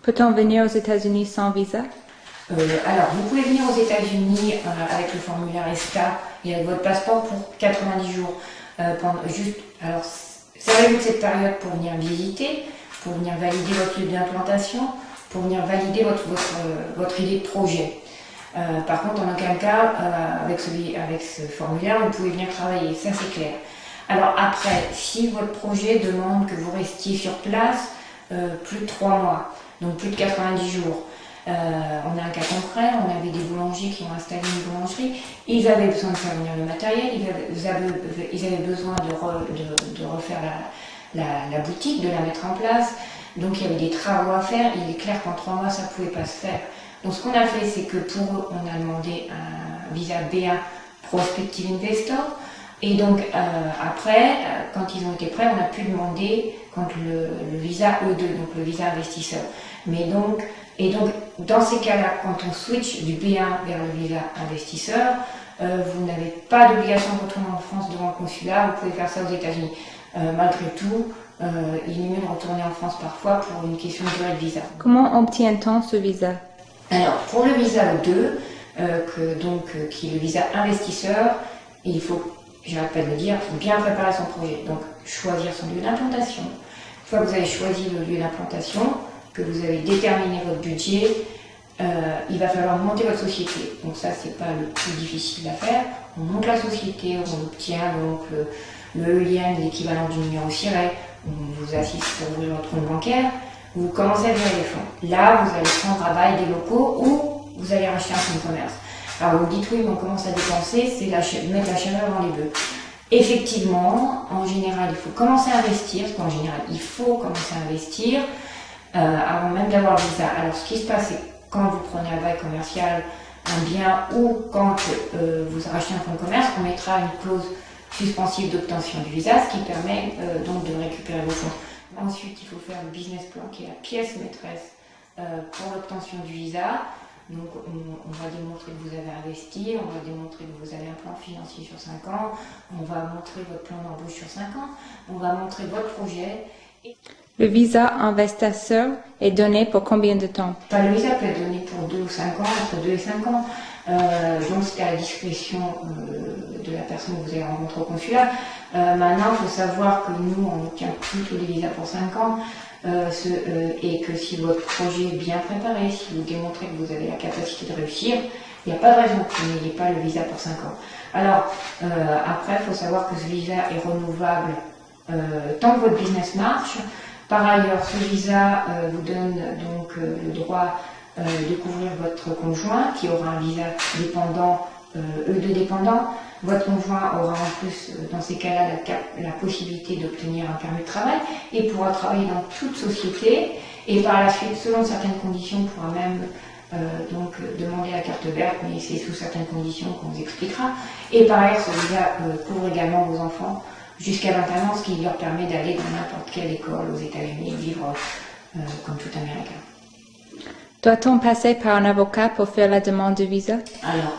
Peut-on venir aux États-Unis sans visa? Alors, vous pouvez venir aux États-Unis avec le formulaire ESTA et avec votre passeport pour 90 jours. Alors, servez-vous de cette période pour venir visiter, pour venir valider votre lieu d'implantation, pour venir valider votre idée de projet. Par contre, en aucun cas, avec ce formulaire, vous pouvez venir travailler, ça c'est clair. Alors après, si votre projet demande que vous restiez sur place plus de 3 mois, donc plus de 90 jours, on a un cas concret, on avait des boulangers qui ont installé une boulangerie, ils avaient besoin de faire venir le matériel, ils avaient besoin de refaire la boutique, de la mettre en place, donc il y avait des travaux à faire, il est clair qu'en 3 mois ça ne pouvait pas se faire. Donc ce qu'on a fait, c'est que pour eux, on a demandé un visa B1 Prospective Investor, et donc après, quand ils ont été prêts, on a pu demander le visa E2, donc le visa investisseur. Et donc, dans ces cas-là, quand on switch du B1 vers le visa investisseur, vous n'avez pas d'obligation de retourner en France devant le consulat, vous pouvez faire ça aux États-Unis. Malgré tout, il est mieux de retourner en France parfois pour une question de durée de visa. Comment obtient-on ce visa? Alors, pour le visa E2, qui est le visa investisseur, il faut, j'arrête pas de le dire, il faut bien préparer son projet. Donc, choisir son lieu d'implantation. Une fois que vous avez choisi le lieu d'implantation, que vous avez déterminé votre budget, il va falloir monter votre société. Donc ça, c'est pas le plus difficile à faire. On monte la société, on obtient donc le EIN, l'équivalent du numéro SIRET, on vous assiste pour ouvrir votre compte bancaire, vous commencez à virer les fonds. Là, vous allez prendre à bail des locaux ou vous allez racheter un fonds de commerce. Alors vous dites oui, mais on commence à dépenser, c'est mettre la chaleur dans les bœufs. Effectivement, en général, il faut commencer à investir, parce qu'en général, il faut commencer à investir avant même d'avoir le visa. Alors ce qui se passe, c'est quand vous prenez un bail commercial, un bien, ou quand vous rachetez un fonds de commerce, on mettra une clause suspensive d'obtention du visa, ce qui permet donc de récupérer vos fonds. Ensuite, il faut faire le business plan, qui est la pièce maîtresse pour l'obtention du visa. Donc on va démontrer que vous avez investi, on va démontrer que vous avez un plan financier sur 5 ans, on va montrer votre plan d'embauche sur 5 ans, on va montrer votre projet. Le visa investisseur est donné pour combien de temps? Le visa peut être donné pour 2 ou 5 ans, entre 2 et 5 ans. Donc c'est à la discrétion de la personne que vous avez rencontrée au consulat. Maintenant, il faut savoir que nous, on n'obtient plus tous les visas pour 5 ans. Et que si votre projet est bien préparé, si vous démontrez que vous avez la capacité de réussir, il n'y a pas de raison que vous n'ayez pas le visa pour 5 ans. Alors, après, il faut savoir que ce visa est renouvelable tant que votre business marche. Par ailleurs, ce visa vous donne donc le droit de couvrir votre conjoint qui aura un visa dépendant, E2 dépendant. Votre conjoint aura en plus, dans ces cas-là, la possibilité d'obtenir un permis de travail et pourra travailler dans toute société. Et par la suite, selon certaines conditions, pourra même donc demander la carte verte, mais c'est sous certaines conditions qu'on vous expliquera. Et par ailleurs, ce visa couvre également vos enfants jusqu'à 21 ans, ce qui leur permet d'aller dans n'importe quelle école aux États-Unis et vivre comme tout Américain. Doit-on passer par un avocat pour faire la demande de visa? Alors,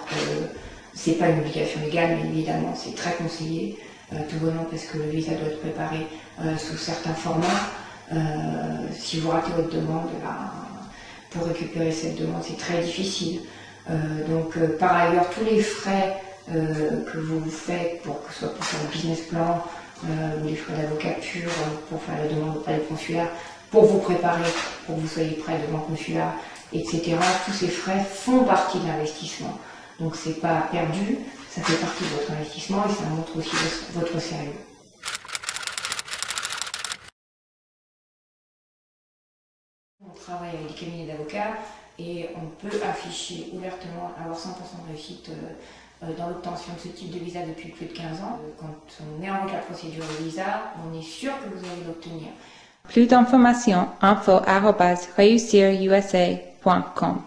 c'est pas une obligation légale, mais évidemment, c'est très conseillé, tout bonnement parce que le visa doit être préparé sous certains formats. Si vous ratez votre demande, pour récupérer cette demande, c'est très difficile. Par ailleurs, tous les frais que vous faites, que ce soit pour faire le business plan, ou les frais d'avocature, pour faire la demande au palais consulaire, pour vous préparer, pour que vous soyez prêt devant le consulat, etc. Tous ces frais font partie de l'investissement. Donc c'est pas perdu, ça fait partie de votre investissement et ça montre aussi votre sérieux. On travaille avec des cabinets d'avocats et on peut afficher ouvertement, avoir 100% de réussite dans l'obtention de ce type de visa depuis plus de 15 ans. Quand on met en route la procédure de visa, on est sûr que vous allez l'obtenir. Plus d'informations, info@reussirusa.com